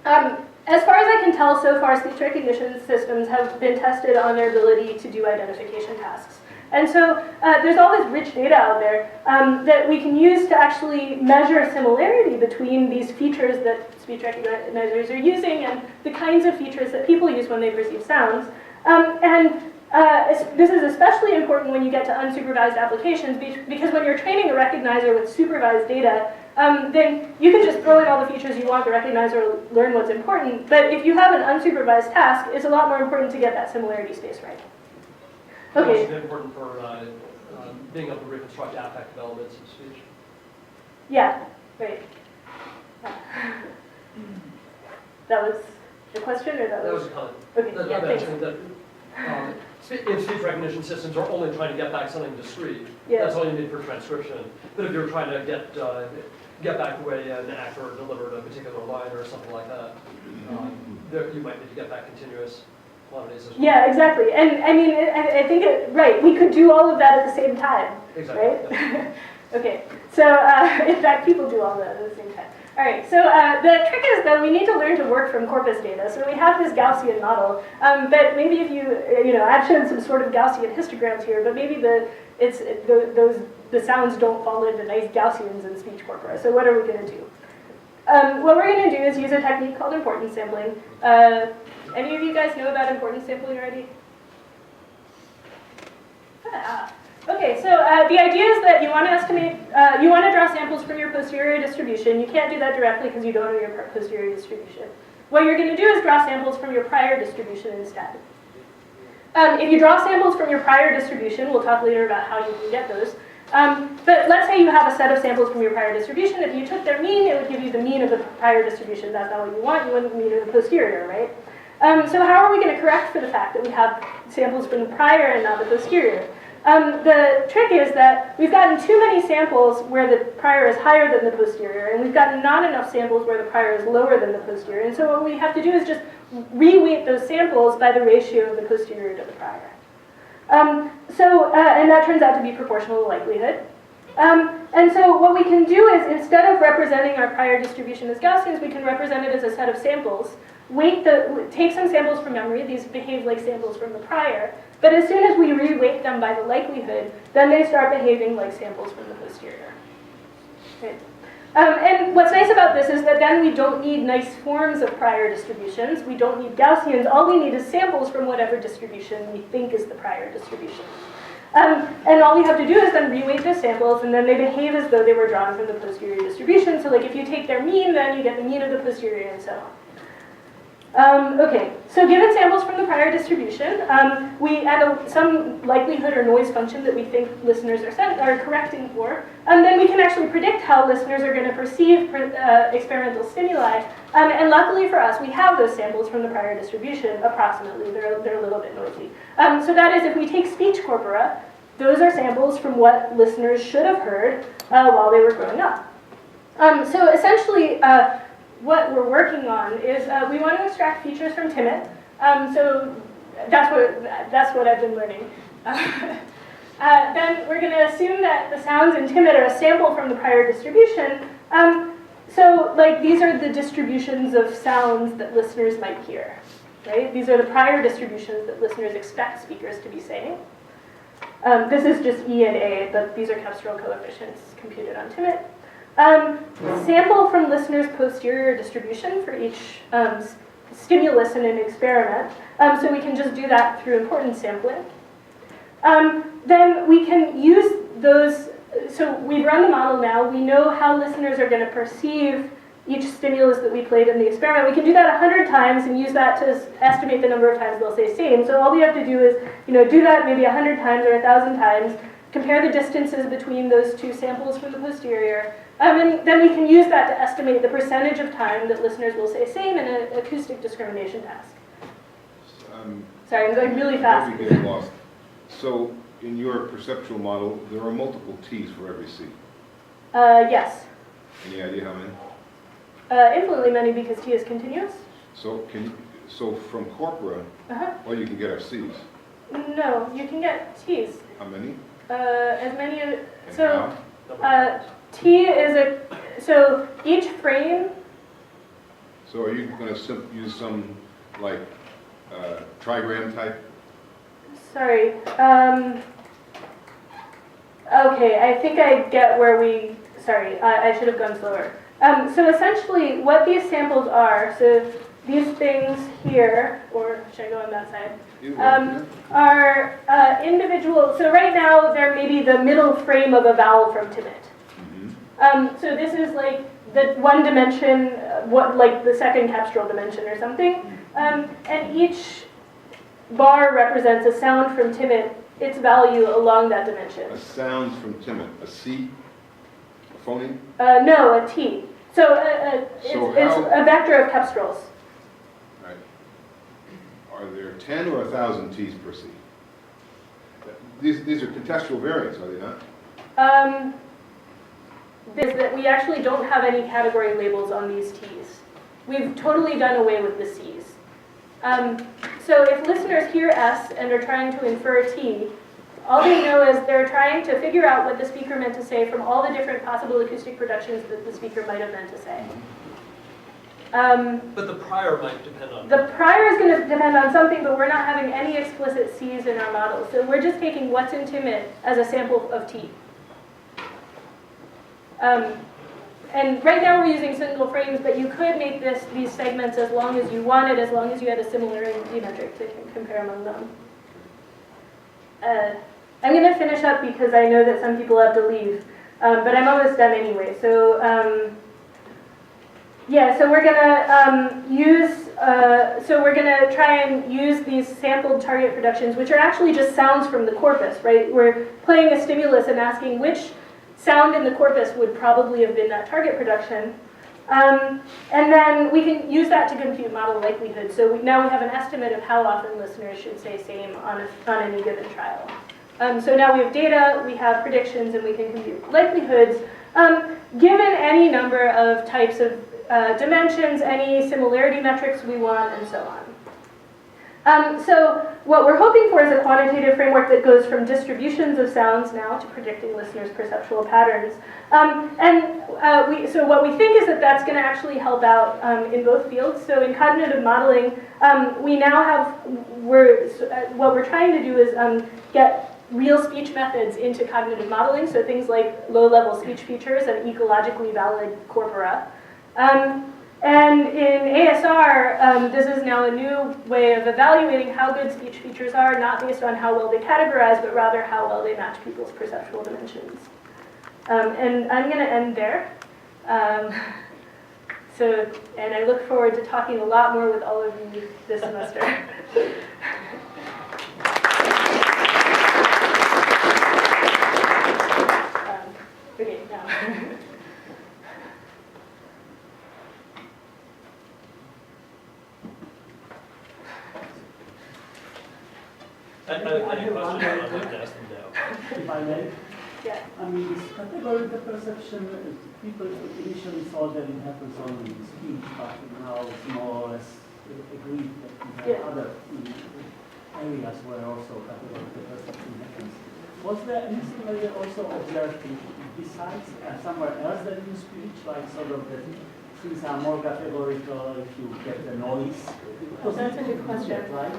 as far as I can tell, so far speech recognition systems have been tested on their ability to do identification tasks. And so there's all this rich data out there that we can use to actually measure similarity between these features that speech recognizers are using and the kinds of features that people use when they perceive sounds. This is especially important when you get to unsupervised applications because when you're training a recognizer with supervised data, then you can just throw in all the features you want the recognizer to learn what's important. But if you have an unsupervised task, it's a lot more important to get that similarity space right. Okay. It's important for being able to reconstruct affective elements of speech. Yeah, right. That was the question, or That was a comment. Okay, That, yeah, thanks. that if speech recognition systems are only trying to get back something discrete, Yeah. that's all you need for transcription. But if you're trying to get back the way an actor delivered a particular line or something like that, you might need to get back continuous quantities as well. Yeah, exactly. And I mean, I think, right, we could do all of that at the same time, Exactly. right? Yeah. Okay, so in fact, people do all that at the same time. All right, so the trick is that we need to learn to work from corpus data. So we have this Gaussian model, but maybe if I've shown some sort of Gaussian histograms here, but maybe the sounds don't fall into nice Gaussians in speech corpora. So what are we going to do? What we're going to do is use a technique called importance sampling. Any of you guys know about importance sampling already? Okay, so the idea is that you want to estimate, you want to draw samples from your posterior distribution. You can't do that directly because you don't know your posterior distribution. What you're going to do is draw samples from your prior distribution instead. If you draw samples from your prior distribution, we'll talk later about how you can get those. But let's say you have a set of samples from your prior distribution. If you took their mean, it would give you the mean of the prior distribution. That's not what you want. You want the mean of the posterior, right? So how are we going to correct for the fact that we have samples from the prior and not the posterior? The trick is that we've gotten too many samples where the prior is higher than the posterior, and we've gotten not enough samples where the prior is lower than the posterior. And so what we have to do is just reweight those samples by the ratio of the posterior to the prior. And that turns out to be proportional to likelihood. And so what we can do is, instead of representing our prior distribution as Gaussians, we can represent it as a set of samples. Take some samples from memory. These behave like samples from the prior. But as soon as we reweight them by the likelihood, then they start behaving like samples from the posterior. Okay. And what's nice about this is that then we don't need nice forms of prior distributions. We don't need Gaussians. All we need is samples from whatever distribution we think is the prior distribution. And all we have to do is then reweight those samples, and then they behave as though they were drawn from the posterior distribution. So like if you take their mean, then you get the mean of the posterior, and so on. Okay, so given samples from the prior distribution, we add some likelihood or noise function that we think listeners are correcting for, and then we can actually predict how listeners are going to perceive experimental stimuli. And luckily for us, we have those samples from the prior distribution approximately. They're a little bit noisy. So that is, if we take speech corpora, those are samples from what listeners should have heard while they were growing up. So essentially, what we're working on is we want to extract features from Timmit. So that's what I've been learning. Then we're going to assume that the sounds in Timmit are a sample from the prior distribution. So like these are the distributions of sounds that listeners might hear, right? These are the prior distributions that listeners expect speakers to be saying. This is just E and A, but these are Cepstral coefficients computed on Timmit. Sample from listeners' posterior distribution for each stimulus in an experiment. So we can just do that through importance sampling. Then we can use those, so we've run the model now. We know how listeners are going to perceive each stimulus that we played in the experiment. We can do that 100 times and use that to estimate the number of times they'll say same. So all we have to do is, do that maybe 100 times or 1,000 times, compare the distances between those two samples from the posterior, and then we can use that to estimate the percentage of time that listeners will say same in an acoustic discrimination task. Sorry, I'm going really fast. I'm getting lost. So in your perceptual model, there are multiple T's for every C. Yes. Any idea how many? Infinitely many because T is continuous. So from corpora, all you can get are C's. No, you can get T's. How many? As many as, And so how? T is so each frame. So are you going to use some like trigram type? Sorry. Okay, I think I get where sorry, I should have gone slower. So essentially what these samples are, so these things here, or should I go on that side? Are individual, so right now they're maybe the middle frame of a vowel from Timmit. So this is like the one dimension, like the second Cepstral dimension or something. And each bar represents a sound from Timmit, its value along that dimension. A sound from Timmit, a C, a phoneme? No, a T. So it's a vector of Cepstrals. Right. Are there 10 or 1,000 T's per C? These are contextual variants, are they not? Is that we actually don't have any category labels on these T's. We've totally done away with the C's. So if listeners hear S and are trying to infer T, all they know is they're trying to figure out what the speaker meant to say from all the different possible acoustic productions that the speaker might have meant to say. But the prior might depend on. The prior is going to depend on something, but we're not having any explicit C's in our model. So we're just taking what's in Timmit as a sample of T. And right now we're using single frames, but you could make these segments as long as you wanted, as long as you had a similar D metric to compare among them. I'm going to finish up because I know that some people have to leave, but I'm almost done anyway. So yeah, so we're gonna we're gonna try and use these sampled target productions, which are actually just sounds from the corpus, right? We're playing a stimulus and asking which sound in the corpus would probably have been that target production. And then we can use that to compute model likelihood. So now we have an estimate of how often listeners should say same on any given trial. So now we have data, we have predictions, and we can compute likelihoods given any number of types of dimensions, any similarity metrics we want, and so on. So what we're hoping for is a quantitative framework that goes from distributions of sounds now to predicting listeners' perceptual patterns. So what we think is that that's going to actually help out in both fields. So in cognitive modeling, we now have, what we're trying to do is get real speech methods into cognitive modeling, so things like low-level speech features and ecologically valid corpora. And in ASR, this is now a new way of evaluating how good speech features are, not based on how well they categorize, but rather how well they match people's perceptual dimensions. And I'm going to end there. And I look forward to talking a lot more with all of you this semester. Okay, now. I have a question, I'd like to ask them now. If I may, Yeah. I mean, this categorical perception, people initially thought that it happens only in speech, but now it's more or less agreed that we have other areas where also categorical perception happens. Was there anything where you also observed besides somewhere else than in speech, like sort of that things are more categorical if you get the noise? That's a good question. Right?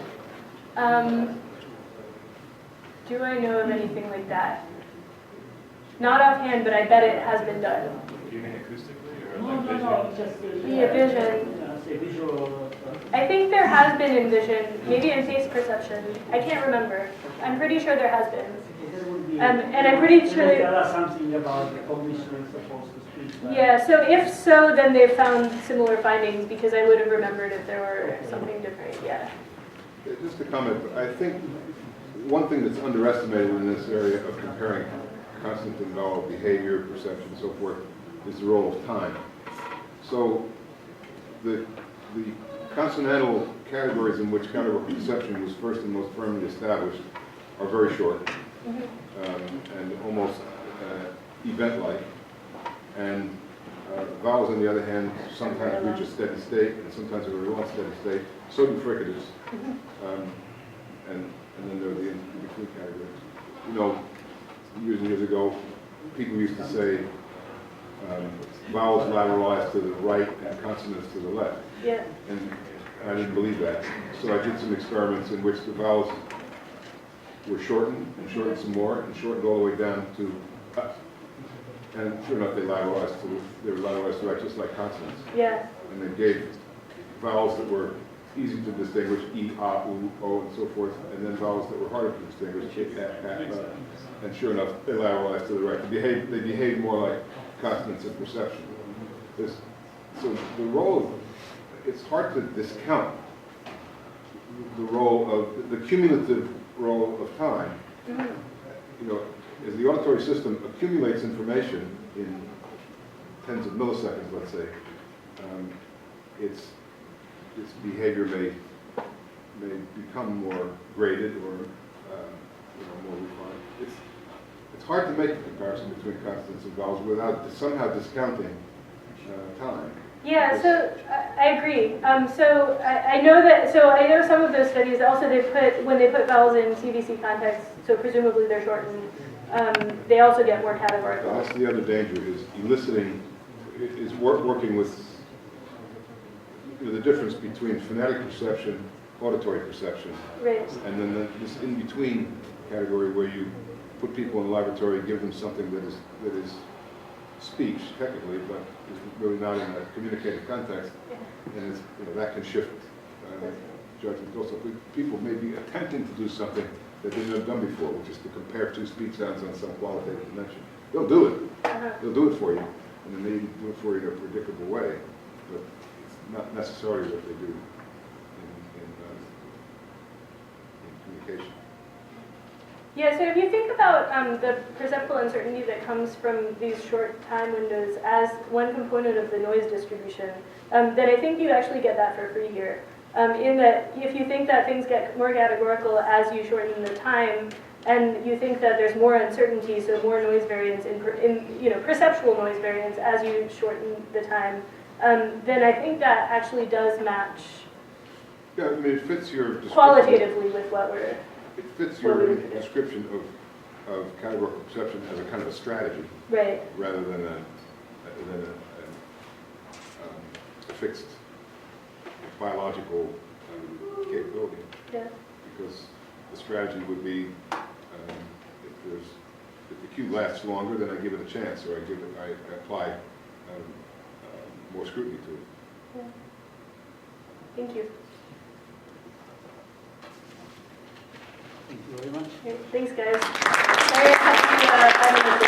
Do I know of anything like that? Not offhand, but I bet it has been done. Do you mean acoustically or No, just Yeah, vision. say visual. I think there has been in vision, maybe in face perception. I can't remember. I'm pretty sure there has been. And I'm pretty sure. Tell us something about the cognition as opposed to speech. Right? Yeah. So if so, then they've found similar findings because I would have remembered if there were something different. Yeah. Just a comment, I think one thing that's underestimated in this area of comparing consonant and vowel behavior, perception, and so forth, is the role of time. So the consonantal categories in which categorical perception was first and most firmly established are very short and almost event-like. And vowels, on the other hand, sometimes reach a steady state, and sometimes a really steady state. So do fricatives. And then there are the in-between categories. You know, years and years ago, people used to say vowels lateralized to the right and consonants to the left. Yeah. And I didn't believe that. So I did some experiments in which the vowels were shortened and shortened some more and shortened all the way down to and sure enough they were lateralized to right just like consonants. Yeah. And they gave vowels that were easy to distinguish, E, A, U, O, and so forth, and then vowels that were harder to distinguish, K, and sure enough, they lateralized to the right. They behave more like consonants in perception. So the role of, it's hard to discount the role of, the cumulative role of time. You know, as the auditory system accumulates information in tens of milliseconds, let's say, its behavior may become more graded or more refined. It's hard to make a comparison between consonants and vowels without somehow discounting time. Yeah, so I agree. So I know that. So I know some of those studies. Also, when they put vowels in CVC contexts, so presumably they're shortened. They also get more categorical. That's the other danger: is eliciting, is working with the difference between phonetic perception, auditory perception, Right. and then this in-between category where you put people in the laboratory, give them something that is speech technically, but is really not in a communicative context, and that can shift judgment also. People may be attempting to do something that they've never done before, which is to compare two speech sounds on some qualitative dimension. They'll do it. They'll do it for you, and then they do it for you in a predictable way, but it's not necessarily what they do in communication. Yeah, so if you think about the perceptual uncertainty that comes from these short time windows as one component of the noise distribution, then I think you actually get that for free here. In that if you think that things get more categorical as you shorten the time, and you think that there's more uncertainty, so more noise variance in perceptual noise variance as you shorten the time, then I think that actually does match Yeah, I mean, it fits your description. qualitatively with what we're... It fits your description of categorical perception as a kind of a strategy, Right. rather than a fixed biological capability. Yeah. Because the strategy would be, if the cue lasts longer, then I give it a chance, or I apply more scrutiny to it. Yeah. Thank you. Thank you very much. Okay, thanks, guys. Sorry I kept you 5 minutes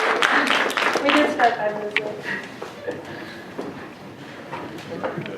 late. We did start 5 minutes late.